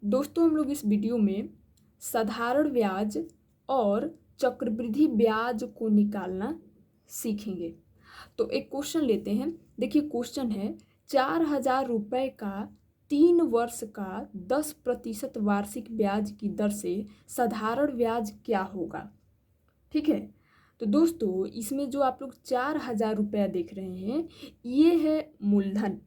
दोस्तों हम लोग इस वीडियो में साधारण ब्याज और चक्रवृद्धि ब्याज को निकालना सीखेंगे। तो एक क्वेश्चन लेते हैं। देखिए क्वेश्चन है 4,000 रुपये का 3 वर्ष का 10% वार्षिक ब्याज की दर से साधारण ब्याज क्या होगा। ठीक है, तो दोस्तों इसमें जो आप लोग 4,000 रुपया देख रहे हैं ये है मूलधन।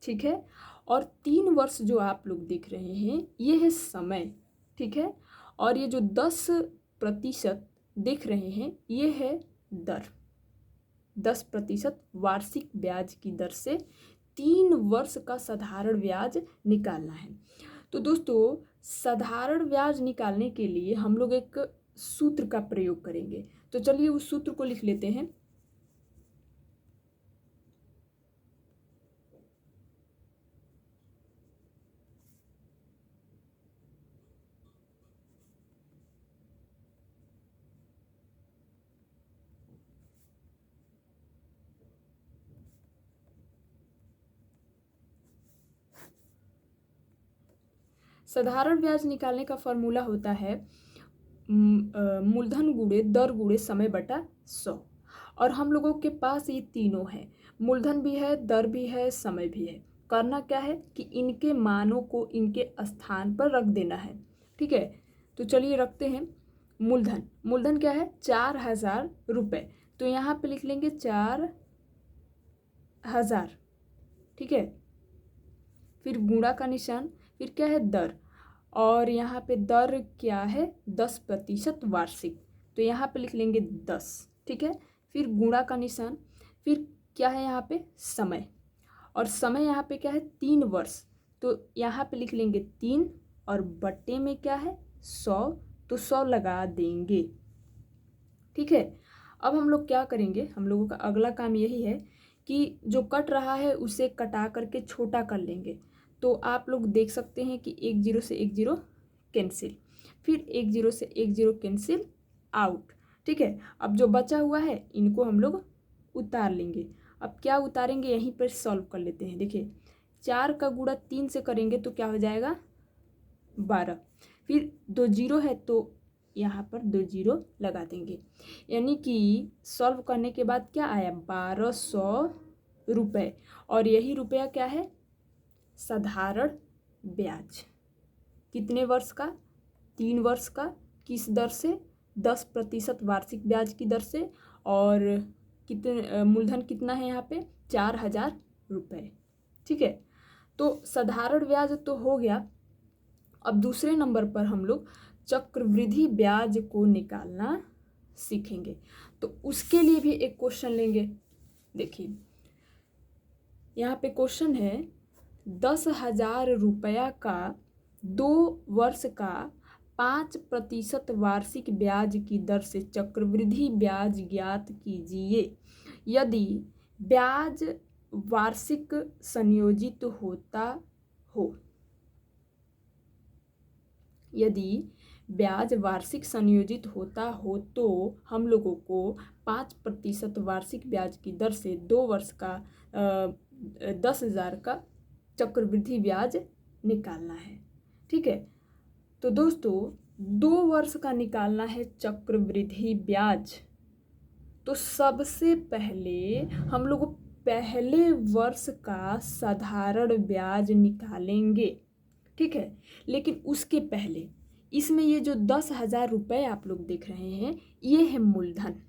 ठीक है, और 3 वर्ष जो आप लोग देख रहे हैं ये है समय। ठीक है, और ये जो 10% देख रहे हैं ये है दर। 10% वार्षिक ब्याज की दर से 3 वर्ष का साधारण ब्याज निकालना है। तो दोस्तों साधारण ब्याज निकालने के लिए हम लोग एक सूत्र का प्रयोग करेंगे। तो चलिए उस सूत्र को लिख लेते हैं। साधारण ब्याज निकालने का फॉर्मूला होता है मूलधन गुणे दर गुणे समय बटा 100। और हम लोगों के पास ये तीनों है, मूलधन भी है, दर भी है, समय भी है। करना क्या है कि इनके मानों को इनके स्थान पर रख देना है। ठीक है, तो चलिए रखते हैं। मूलधन, मूलधन क्या है 4,000 रुपये, तो यहाँ पे लिख लेंगे 4,000। ठीक है, फिर गुणा का निशान, फिर क्या है दर, और यहाँ पे दर क्या है 10% वार्षिक, तो यहाँ पे लिख लेंगे 10। ठीक है, फिर गुणा का निशान, फिर क्या है यहाँ पे समय, और समय यहाँ पे क्या है 3 वर्ष, तो यहाँ पे लिख लेंगे 3, और बट्टे में क्या है 100, तो 100 लगा देंगे। ठीक है, अब हम लोग क्या करेंगे, हम लोगों का अगला काम यही है कि जो कट रहा है उसे कटा करके छोटा कर लेंगे। तो आप लोग देख सकते हैं कि 1 0 से 1 0 कैंसिल, फिर 1 0 से 1 0 कैंसिल आउट। ठीक है, अब जो बचा हुआ है इनको हम लोग उतार लेंगे। अब क्या उतारेंगे यहीं पर सॉल्व कर लेते हैं। देखिए 4 का गुणा 3 से करेंगे तो क्या हो जाएगा 12, फिर 2 0 है तो यहाँ पर 2 0 लगा देंगे, यानी कि सॉल्व करने के बाद क्या आया 1,200 रुपये। और यही रुपया क्या है साधारण ब्याज। कितने वर्ष का 3 वर्ष का, किस दर से 10% वार्षिक ब्याज की दर से, और कितने मूलधन कितना है यहाँ पे 4,000 रुपये। ठीक है, तो साधारण ब्याज तो हो गया। अब दूसरे नंबर पर हम लोग चक्रवृद्धि ब्याज को निकालना सीखेंगे। तो उसके लिए भी एक क्वेश्चन लेंगे। देखिए यहाँ पे क्वेश्चन है 10,000 रुपया का 2 वर्ष का 5% वार्षिक ब्याज की दर से चक्रवृद्धि ब्याज ज्ञात कीजिए। यदि ब्याज वार्षिक संयोजित होता हो, यदि ब्याज वार्षिक संयोजित होता हो तो हम लोगों को 5% वार्षिक ब्याज की दर से 2 वर्ष का 10,000 का चक्रवृद्धि ब्याज निकालना है। ठीक है, तो दोस्तों 2 वर्ष का निकालना है चक्रवृद्धि ब्याज। तो सबसे पहले हम लोग पहले वर्ष का साधारण ब्याज निकालेंगे। ठीक है, लेकिन उसके पहले इसमें ये जो 10,000 रुपये आप लोग देख रहे हैं ये है मूलधन।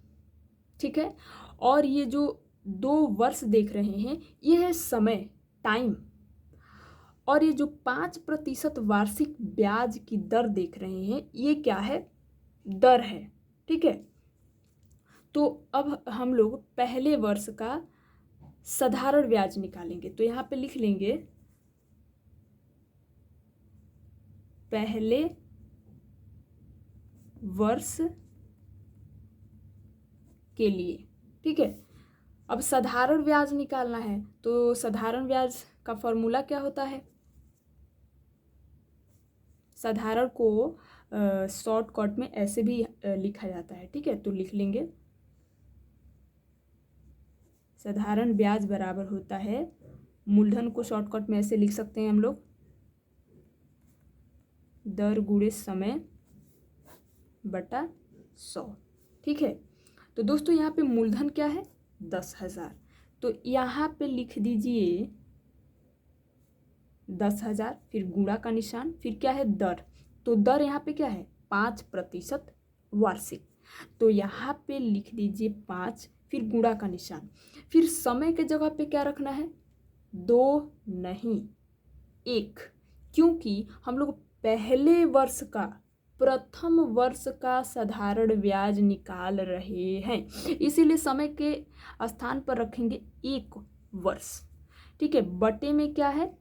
ठीक है, और ये जो 2 वर्ष देख रहे हैं ये है समय, टाइम, और ये जो 5% वार्षिक ब्याज की दर देख रहे हैं ये क्या है दर है। ठीक है, तो अब हम लोग पहले वर्ष का साधारण ब्याज निकालेंगे। तो यहाँ पे लिख लेंगे पहले वर्ष के लिए। ठीक है, अब साधारण ब्याज निकालना है, तो साधारण ब्याज का फॉर्मूला क्या होता है, साधारण को शॉर्टकट में ऐसे भी लिखा जाता है। ठीक है, तो लिख लेंगे साधारण ब्याज बराबर होता है, मूलधन को शॉर्टकट में ऐसे लिख सकते हैं हम लोग दर गुणे समय बटा 100। ठीक है, तो दोस्तों यहाँ पे मूलधन क्या है 10,000, तो यहाँ पे लिख दीजिए 10,000, फिर गुणा का निशान, फिर क्या है दर, तो दर यहाँ पे क्या है 5% वार्षिक, तो यहाँ पे लिख दीजिए 5, फिर गुणा का निशान, फिर समय के जगह पे क्या रखना है 2 नहीं 1, क्योंकि हम लोग पहले वर्ष का प्रथम वर्ष का साधारण ब्याज निकाल रहे हैं, इसीलिए समय के स्थान पर रखेंगे 1 वर्ष। ठीक है, बटे में क्या है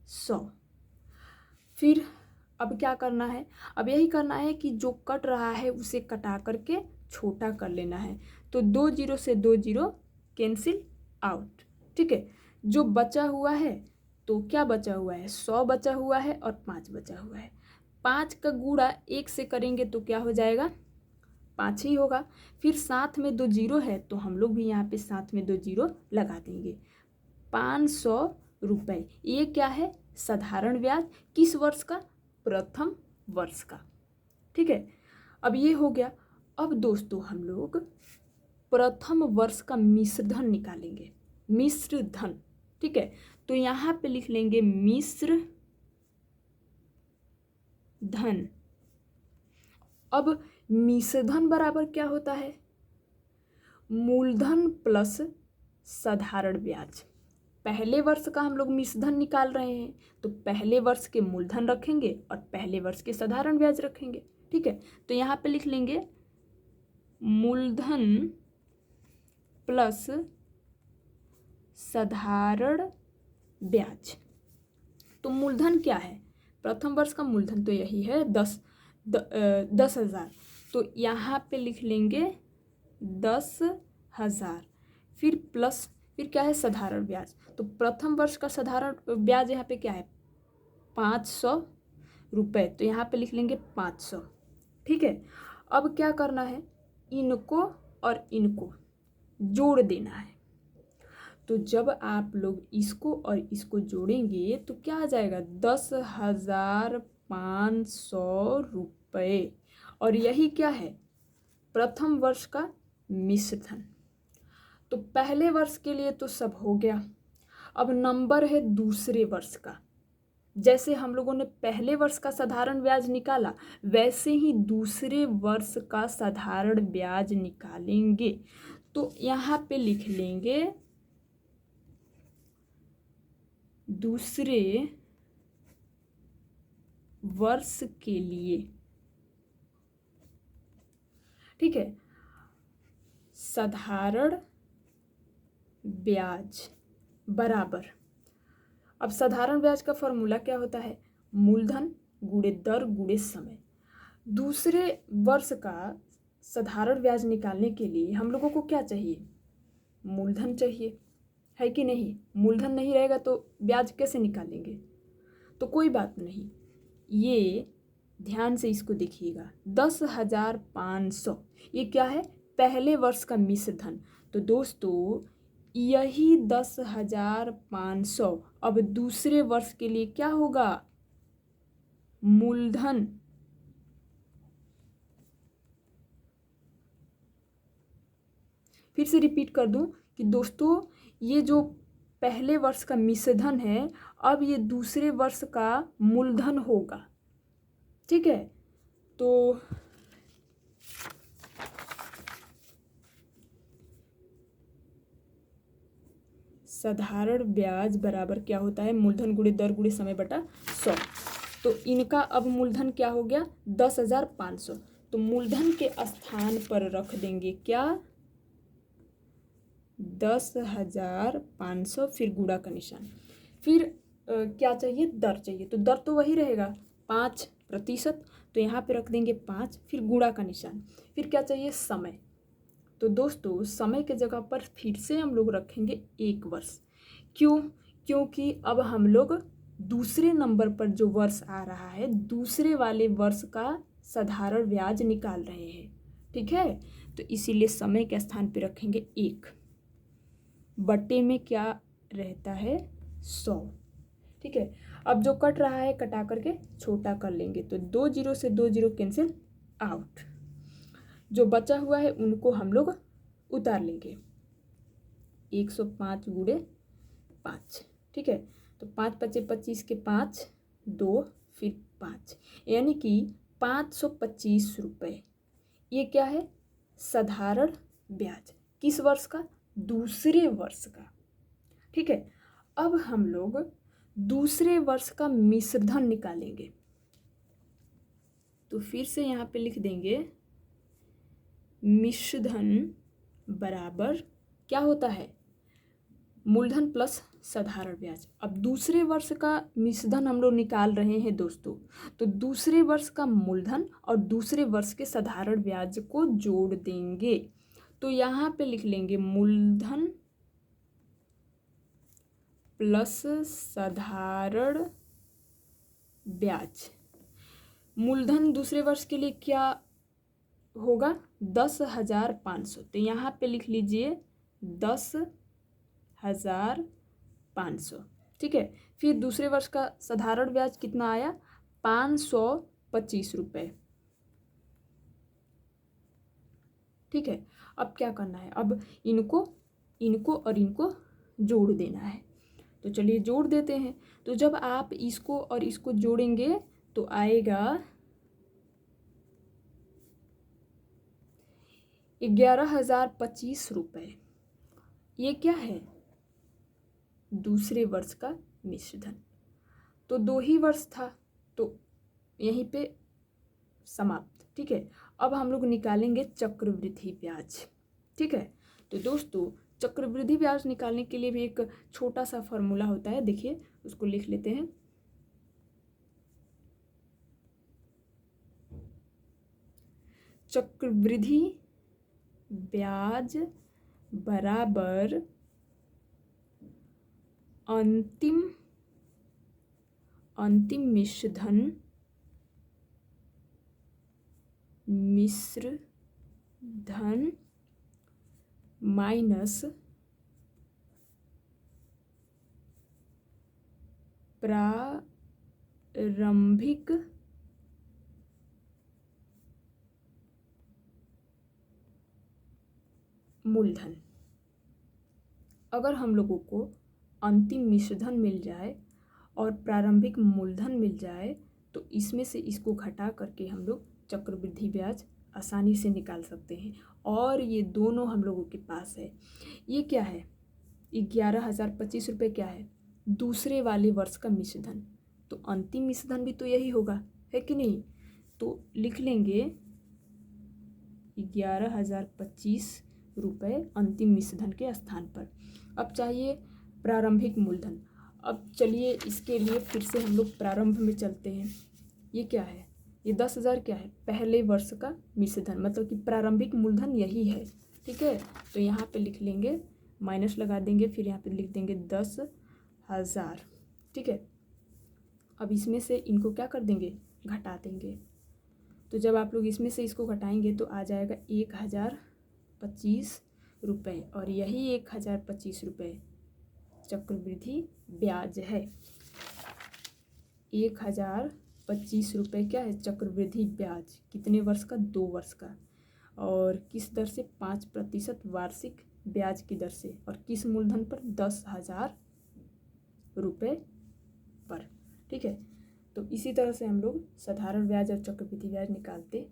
100। फिर अब क्या करना है, अब यही करना है कि जो कट रहा है उसे कटा करके छोटा कर लेना है, तो 2 0 से 2 0 कैंसिल आउट। ठीक है, जो बचा हुआ है तो क्या बचा हुआ है 100 बचा हुआ है और 5 बचा हुआ है, 5 का गुणा 1 से करेंगे तो क्या हो जाएगा 5 ही होगा, फिर साथ में 2 0 है तो हम लोग भी यहाँ पे साथ में 2 0 लगा देंगे। 500 रुपये, ये क्या है साधारण ब्याज, किस वर्ष का प्रथम वर्ष का। ठीक है, अब ये हो गया। अब दोस्तों हम लोग प्रथम वर्ष का मिश्र धन निकालेंगे, मिश्र धन। ठीक है, तो यहाँ पे लिख लेंगे मिश्र धन। अब मिश्र धन बराबर क्या होता है मूलधन प्लस साधारण ब्याज। पहले वर्ष का हम लोग मिश्र धन निकाल रहे हैं, तो पहले वर्ष के मूलधन रखेंगे और पहले वर्ष के साधारण ब्याज रखेंगे। ठीक है, तो यहाँ पे लिख लेंगे मूलधन प्लस साधारण ब्याज। तो मूलधन क्या है, प्रथम वर्ष का मूलधन तो यही है 10,000, तो यहाँ पे लिख लेंगे 10,000, फिर प्लस फिर क्या है साधारण ब्याज, तो प्रथम वर्ष का साधारण ब्याज यहाँ पे क्या है 500 रुपये, तो यहाँ पे लिख लेंगे 500। ठीक है, अब क्या करना है इनको और इनको जोड़ देना है, तो जब आप लोग इसको और इसको जोड़ेंगे तो क्या आ जाएगा 10,500 रुपये, और यही क्या है प्रथम वर्ष का मिश्र धन। तो पहले वर्ष के लिए तो सब हो गया, अब नंबर है दूसरे वर्ष का। जैसे हम लोगों ने पहले वर्ष का साधारण ब्याज निकाला, वैसे ही दूसरे वर्ष का साधारण ब्याज निकालेंगे, तो यहाँ पे लिख लेंगे दूसरे वर्ष के लिए। ठीक है, साधारण ब्याज बराबर, अब साधारण ब्याज का फॉर्मूला क्या होता है मूलधन गुणे दर गुणे समय। दूसरे वर्ष का साधारण ब्याज निकालने के लिए हम लोगों को क्या चाहिए मूलधन चाहिए, है कि नहीं। मूलधन नहीं रहेगा तो ब्याज कैसे निकालेंगे, तो कोई बात नहीं, ये ध्यान से इसको देखिएगा 10,500 ये क्या है पहले वर्ष का मिश्र धन। तो दोस्तों यही 10,500 अब दूसरे वर्ष के लिए क्या होगा मूलधन फिर से रिपीट कर दूं कि दोस्तों ये जो पहले वर्ष का मिश्र धन है अब ये दूसरे वर्ष का मूलधन होगा। ठीक है, तो साधारण ब्याज बराबर क्या होता है मूलधन गुणे दर गुणे समय बटा 100। तो इनका अब मूलधन क्या हो गया 10,500, तो मूलधन के स्थान पर रख देंगे क्या 10,500, फिर गुणा का निशान, फिर क्या चाहिए दर चाहिए, तो दर तो वही रहेगा 5%, तो यहाँ पे रख देंगे 5, फिर गुणा का निशान, फिर क्या चाहिए समय। तो दोस्तों समय के जगह पर फिर से हम लोग रखेंगे 1 वर्ष, क्यों, क्योंकि अब हम लोग दूसरे नंबर पर जो वर्ष आ रहा है दूसरे वाले वर्ष का साधारण ब्याज निकाल रहे हैं। ठीक है, तो इसीलिए समय के स्थान पे रखेंगे 1, बटे में क्या रहता है 100। ठीक है, अब जो कट रहा है कटा करके छोटा कर लेंगे, तो 2 जीरो से 2 जीरो कैंसिल आउट। जो बचा हुआ है उनको हम लोग उतार लेंगे। 105 गुणे 5, ठीक है। तो 5 पचे 25 के 5, 2 फिर 5, यानी कि 525 रुपये। ये क्या है? साधारण ब्याज। किस वर्ष का? दूसरे वर्ष का, ठीक है। अब हम लोग दूसरे वर्ष का मिश्रधन निकालेंगे, तो फिर से यहाँ पे लिख देंगे मिश्रधन बराबर क्या होता है? मूलधन प्लस साधारण ब्याज। अब दूसरे वर्ष का मिश्रधन हम लोग निकाल रहे हैं दोस्तों, तो दूसरे वर्ष का मूलधन और दूसरे वर्ष के साधारण ब्याज को जोड़ देंगे। तो यहाँ पे लिख लेंगे मूलधन प्लस साधारण ब्याज। मूलधन दूसरे वर्ष के लिए क्या होगा? 10,500। तो यहाँ पे लिख लीजिए 10,500, ठीक है। फिर दूसरे वर्ष का साधारण ब्याज कितना आया? 525 रुपये, ठीक है। अब क्या करना है? अब इनको और इनको जोड़ देना है। तो चलिए जोड़ देते हैं। तो जब आप इसको और इसको जोड़ेंगे तो आएगा 11,025 रुपये। ये क्या है? दूसरे वर्ष का मिश्रधन। तो 2 ही वर्ष था, तो यहीं पे समाप्त, ठीक है। अब हम लोग निकालेंगे चक्रवृद्धि ब्याज, ठीक है। तो दोस्तों चक्रवृद्धि ब्याज निकालने के लिए भी एक छोटा सा फॉर्मूला होता है, देखिए उसको लिख लेते हैं। चक्रवृद्धि ब्याज बराबर अंतिम मिश्रधन माइनस प्रारंभिक मूलधन। अगर हम लोगों को अंतिम मिश्रधन मिल जाए और प्रारंभिक मूलधन मिल जाए तो इसमें से इसको घटा करके हम लोग चक्रवृद्धि ब्याज आसानी से निकाल सकते हैं। और ये दोनों हम लोगों के पास है। ये क्या है? 11,025 रुपये क्या है? दूसरे वाले वर्ष का मिश्रधन। तो अंतिम मिश्रधन भी तो यही होगा, है कि नहीं? तो लिख लेंगे 11,025 रुपये अंतिम मिश्रधन के स्थान पर। अब चाहिए प्रारंभिक मूलधन। अब चलिए इसके लिए फिर से हम लोग प्रारंभ में चलते हैं। ये क्या है? ये 10,000 क्या है? पहले वर्ष का मिश्रधन, मतलब कि प्रारंभिक मूलधन यही है, ठीक है। तो यहाँ पे लिख लेंगे, माइनस लगा देंगे, फिर यहाँ पे लिख देंगे 10,000, ठीक है। अब इसमें से इनको क्या कर देंगे? घटा देंगे। तो जब आप लोग इसमें से इसको घटाएंगे तो आ जाएगा 1,025 रुपये, और यही 1,025 रुपये चक्रवृद्धि ब्याज है। 1,025 रुपये क्या है? चक्रवृद्धि ब्याज। कितने वर्ष का? 2 वर्ष का। और किस दर से? 5% वार्षिक ब्याज की दर से। और किस मूलधन पर? 10,000 रुपये पर, ठीक है। तो इसी तरह से हम लोग साधारण ब्याज और चक्रवृद्धि ब्याज निकालते